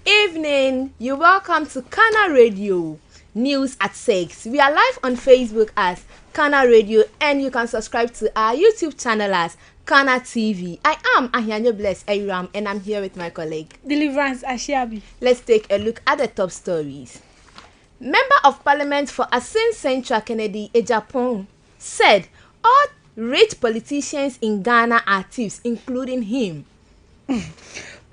Evening, you're welcome to Kana Radio News at 6. We are live on Facebook as Kana Radio and you can subscribe to our YouTube channel as Kana TV. I am Ahianyo Bless Ayram and I'm here with my colleague Deliverance Ashiabi. Let's take a look at the top stories. Member of Parliament for Asin Central Kennedy Ejapon said all rich politicians in Ghana are thieves, including him.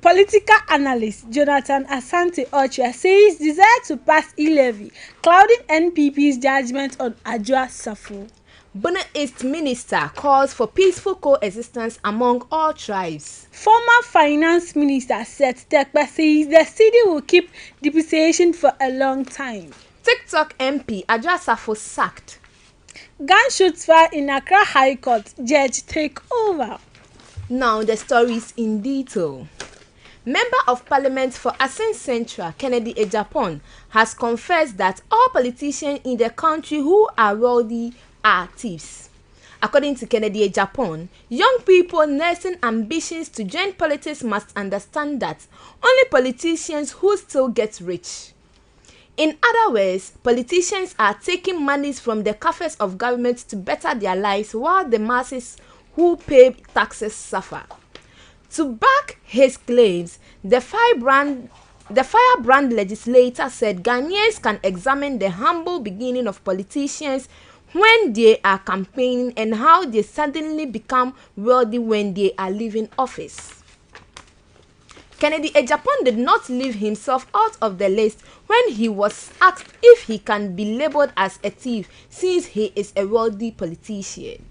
Political analyst Jonathan Asante Ocha says desire to pass e-levy clouding NPP's judgment on Adwoa Safo. Bono East Minister calls for peaceful coexistence among all tribes. Former Finance Minister Seth Terkper says the city will keep depreciation for a long time. TikTok MP Adwoa Safo sacked. Gunshots fire in Accra High Court, judge take over. Now the stories in detail. Member of Parliament for Asin Central, Kennedy Ejapon, has confessed that all politicians in the country who are wealthy are thieves. According to Kennedy Ejapon, young people nursing ambitions to join politics must understand that only politicians who still get rich. In other words, politicians are taking monies from the coffers of government to better their lives while the masses who pay taxes suffer. To back his claims, the firebrand legislator said Ghanaians can examine the humble beginning of politicians when they are campaigning and how they suddenly become wealthy when they are leaving office. Kennedy Ejapon did not leave himself out of the list when he was asked if he can be labeled as a thief since he is a wealthy politician.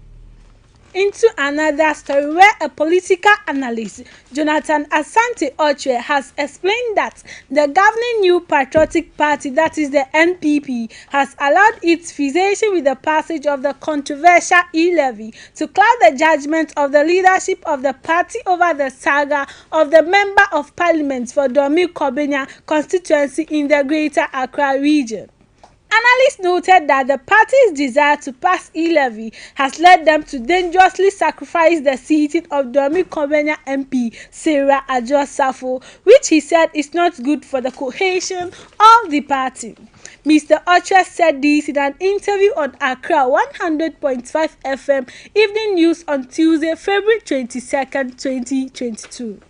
Into another story where a political analyst, Jonathan Asante Oche, has explained that the governing New Patriotic Party, that is the NPP, has allowed its fixation with the passage of the controversial e-levy to cloud the judgment of the leadership of the party over the saga of the Member of Parliament for Domi Kobenya constituency in the Greater Accra region. Analysts noted that the party's desire to pass e-levy has led them to dangerously sacrifice the seating of Domi Kobenya MP Sarah Adwoa Safo, which he said is not good for the cohesion of the party. Mr. Ocha said this in an interview on Accra 100.5 FM Evening News on Tuesday, February 22nd, 2022.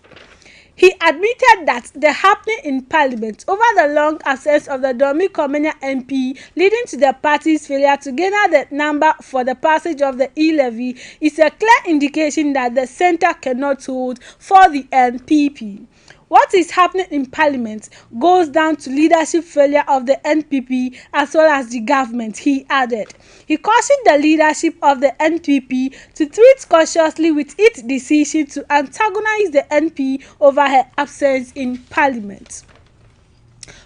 He admitted that the happening in Parliament over the long absence of the Domi Kobenya MP leading to the party's failure to garner the number for the passage of the e-levy is a clear indication that the centre cannot hold for the NPP. What is happening in Parliament goes down to leadership failure of the NPP as well as the government, he added. He cautioned the leadership of the NPP to treat cautiously with its decision to antagonize the NP over her absence in Parliament.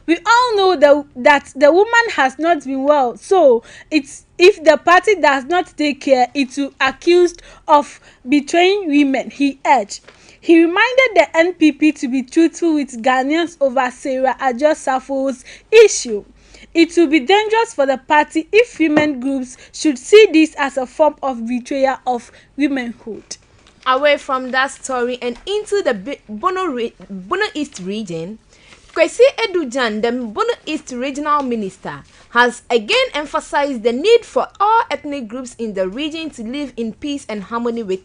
We all know that the woman has not been well, so if the party does not take care, it will be accused of betraying women, he urged. He reminded the NPP to be truthful with Ghanaians over Sarah Adwoa Safo's issue. It will be dangerous for the party if women groups should see this as a form of betrayal of womanhood. Away from that story and into the Bono East region, Kwesi Edujan, the Bono East regional minister, has again emphasized the need for all ethnic groups in the region to live in peace and harmony with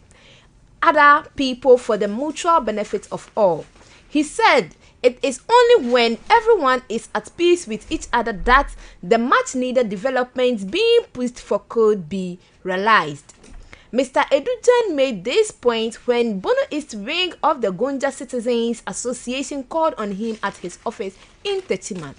other people for the mutual benefit of all. He said it is only when everyone is at peace with each other that the much needed developments being pushed for could be realized. Mr. Edujan made this point when Bono East wing of the Gonja Citizens Association called on him at his office in Techiman.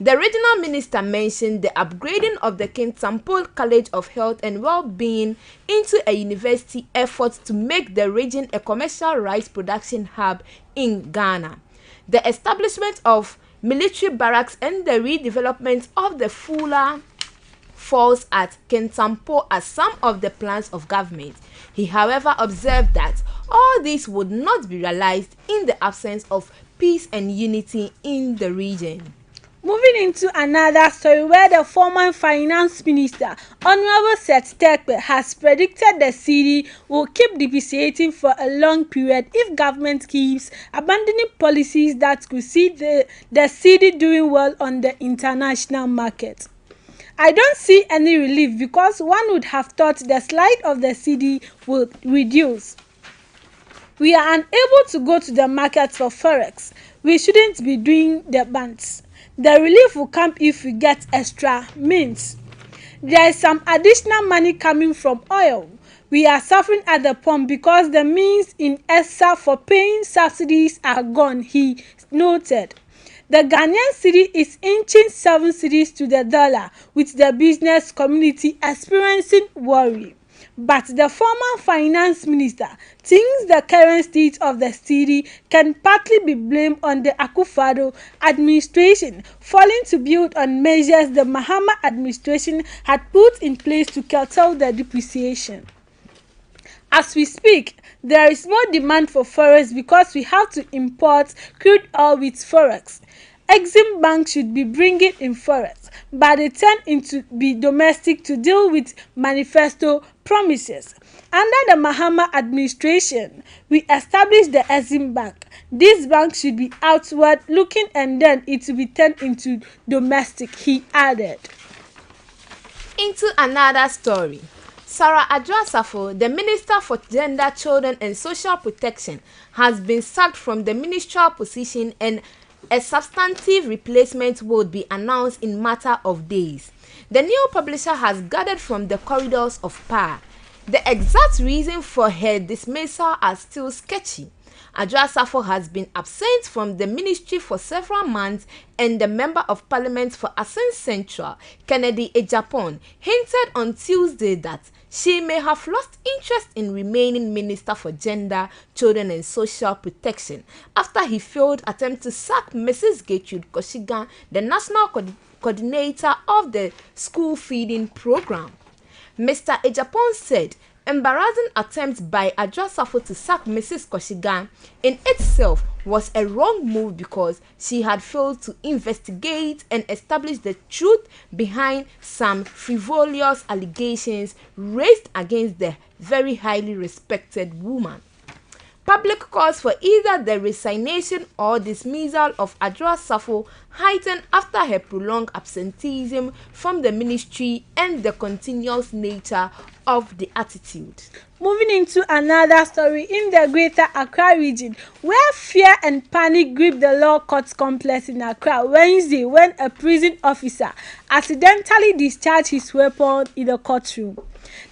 The regional minister mentioned the upgrading of the Kintampo College of Health and Well-being into a university effort to make the region a commercial rice production hub in Ghana, the establishment of military barracks and the redevelopment of the Fula Falls at Kintampo as some of the plans of government. He, however, observed that all this would not be realized in the absence of peace and unity in the region. Moving into another story where the former finance minister, Honorable Seth Terkper, has predicted the cedi will keep depreciating for a long period if government keeps abandoning policies that could see the cedi doing well on the international market. I don't see any relief because one would have thought the slide of the cedi would reduce. We are unable to go to the market for forex. We shouldn't be doing the bands. The relief will come if we get extra means. There is some additional money coming from oil. We are suffering at the pump because the means in ESSA for paying subsidies are gone, he noted. The Ghanaian cedi is inching 7 cedis to the dollar, with the business community experiencing worry. But the former finance minister thinks the current state of the cedi can partly be blamed on the Akufo-Addo administration failing to build on measures the Mahama administration had put in place to curtail the depreciation. As we speak, there is more demand for forex because we have to import crude oil with forex. Exim Bank should be bringing in forex, but they turn into be domestic to deal with manifesto promises. Under the Mahama administration, we established the Exim Bank. This bank should be outward looking and then it will be turned into domestic, he added. Into another story. Sarah Adwoa-Safo, the Minister for Gender, Children and Social Protection, has been sacked from the ministerial position and a substantive replacement would be announced in matter of days. The new publisher has gathered from the corridors of power. The exact reason for her dismissal are still sketchy. Adwoa-Safo has been absent from the ministry for several months, and the Member of Parliament for Assin Central, Kennedy Ejapon, hinted on Tuesday that she may have lost interest in remaining Minister for Gender, Children and Social Protection after he failed attempt to sack Mrs. Gertrude Koshigan, the National Coordinator of the School Feeding Program. Mr. Ejapon said embarrassing attempt by Adwoa-Safo to sack Mrs. Koshigan in itself was a wrong move because she had failed to investigate and establish the truth behind some frivolous allegations raised against the very highly respected woman. Public calls for either the resignation or dismissal of Adwoa-Safo heightened after her prolonged absenteeism from the ministry and the continuous nature of the attitude. Moving into another story in the Greater Accra region, where fear and panic gripped the law court complex in Accra Wednesday when a prison officer accidentally discharged his weapon in the courtroom.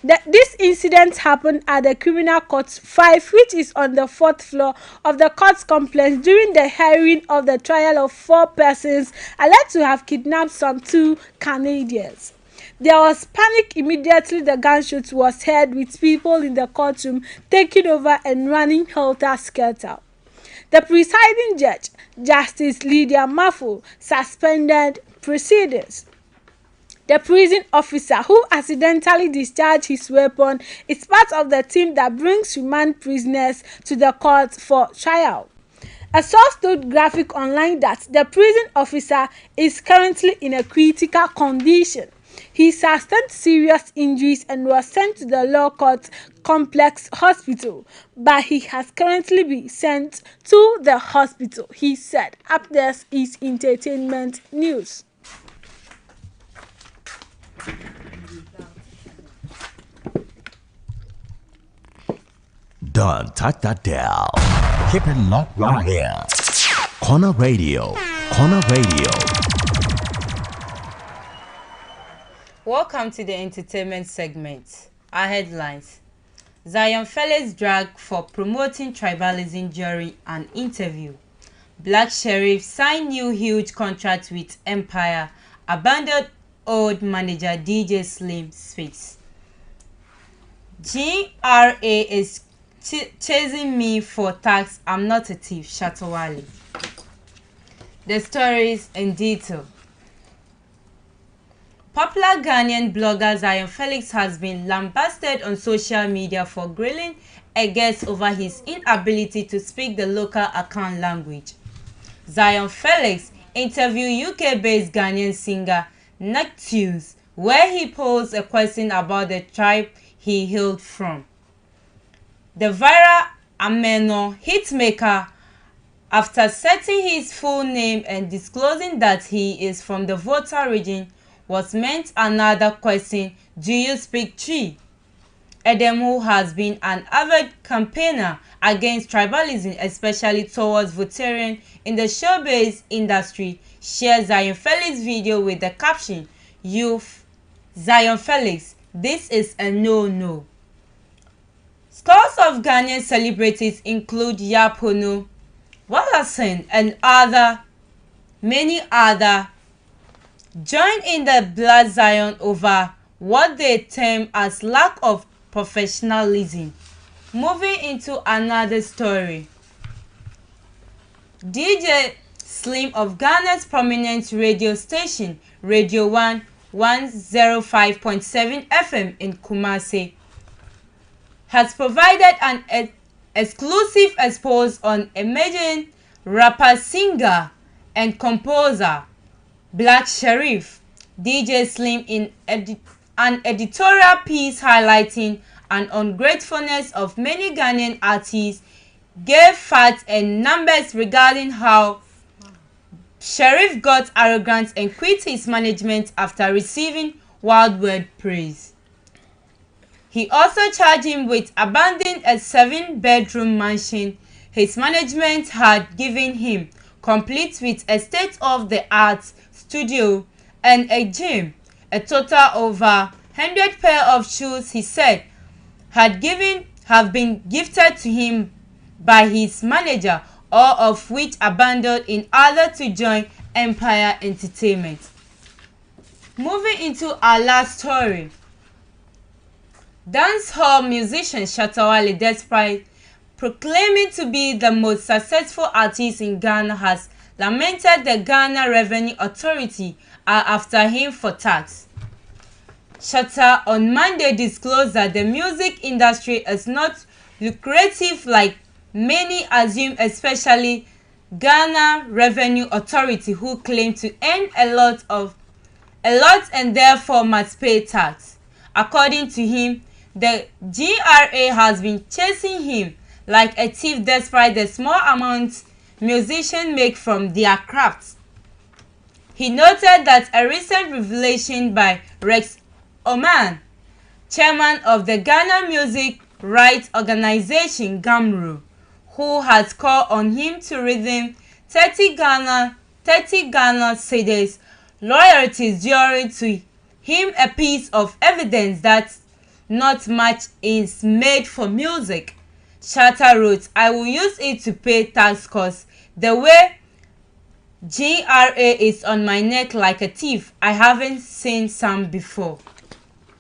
This incident happened at the Criminal Court 5, which is on the 4th floor of the court complex during the hearing of the trial of 4 persons alleged to have kidnapped some 2 Canadians. There was panic immediately the gunshot was heard, with people in the courtroom taking over and running helter-skelter. The presiding judge, Justice Lydia Mafu, suspended proceedings. The prison officer who accidentally discharged his weapon is part of the team that brings remand prisoners to the court for trial. A source told Graphic Online that the prison officer is currently in a critical condition. He sustained serious injuries and was sent to the Law Court Complex Hospital, but he has currently been sent to the hospital, he said. Up there is entertainment news. Don't touch that dial. Keep it locked right here. Corner Radio. Corner Radio. Welcome to the entertainment segment. Our headlines: Zion Felix dragged for promoting tribalism during an interview. Black Sheriff signed new huge contract with Empire. Abandoned old manager DJ Slim Spitz. GRA is chasing me for tax. I'm not a thief. Shatawale. The stories in detail. Popular Ghanaian blogger Zion Felix has been lambasted on social media for grilling a guest over his inability to speak the local Akan language. Zion Felix, interviewed UK-based Ghanaian singer Neptunes, where he posed a question about the tribe he hailed from. The viral Ameno hitmaker, after setting his full name and disclosing that he is from the Volta region, was meant another question: do you speak Twi? Edem, who has been an avid campaigner against tribalism, especially towards Voltarians in the showbiz industry, shared Zion Felix video with the caption, "Youth, Zion Felix, this is a no-no." Scores of Ghanaian celebrities include Yapono, Wallason, and many other, joined in the Black Zion over what they term as lack of professionalism. Moving into another story. DJ Slim of Ghana's prominent radio station, Radio 1 105.7 FM in Kumasi, has provided an exclusive expose on emerging rapper, singer, and composer Black Sherif. DJ Slim, in an editorial piece highlighting an ungratefulness of many Ghanaian artists, gave facts and numbers regarding how Sherif got arrogant and quit his management after receiving worldwide praise. He also charged him with abandoning a 7-bedroom mansion his management had given him, complete with a state-of-the-art studio and a gym. A total over 100 pair of shoes, he said, have been gifted to him by his manager, all of which abandoned in order to join Empire Entertainment. Moving into our last story. Dancehall musician Shatta Wale, despite proclaiming to be the most successful artist in Ghana, has lamented the Ghana Revenue Authority are after him for tax. Shatta on Monday disclosed that the music industry is not lucrative like many assume, especially Ghana Revenue Authority, who claim to earn a lot and therefore must pay tax. According to him, the GRA has been chasing him like a thief despite the small amounts musicians make from their crafts. He noted that a recent revelation by Rex Oman, chairman of the Ghana Music Rights Organization GAMRO, who has called on him to redeem 30 Ghana cedis royalties during to him a piece of evidence that not much is made for music. Shatta wrote, "I will use it to pay tax costs. The way GRA is on my neck like a thief, I haven't seen some before."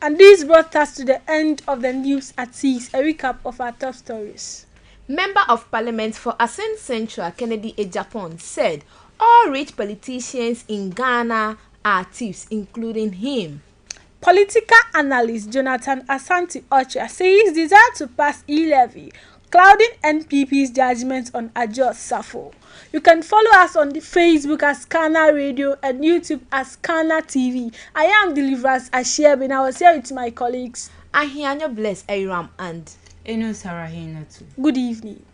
And this brought us to the end of the news at 6, a recap of our top stories. Member of Parliament for Assin Central, Kennedy Ejapon, said all rich politicians in Ghana are thieves, including him. Political analyst Jonathan Asante Ocha says desire to pass e-levy, clouding NPP's judgment on Ajo Safo. You can follow us on the Facebook as Kana Radio and YouTube as Kana TV. I am Deliverance Ashiebin. I was here with my colleagues Ahianyo Bless Aram and Eno Sarahina too. Good evening.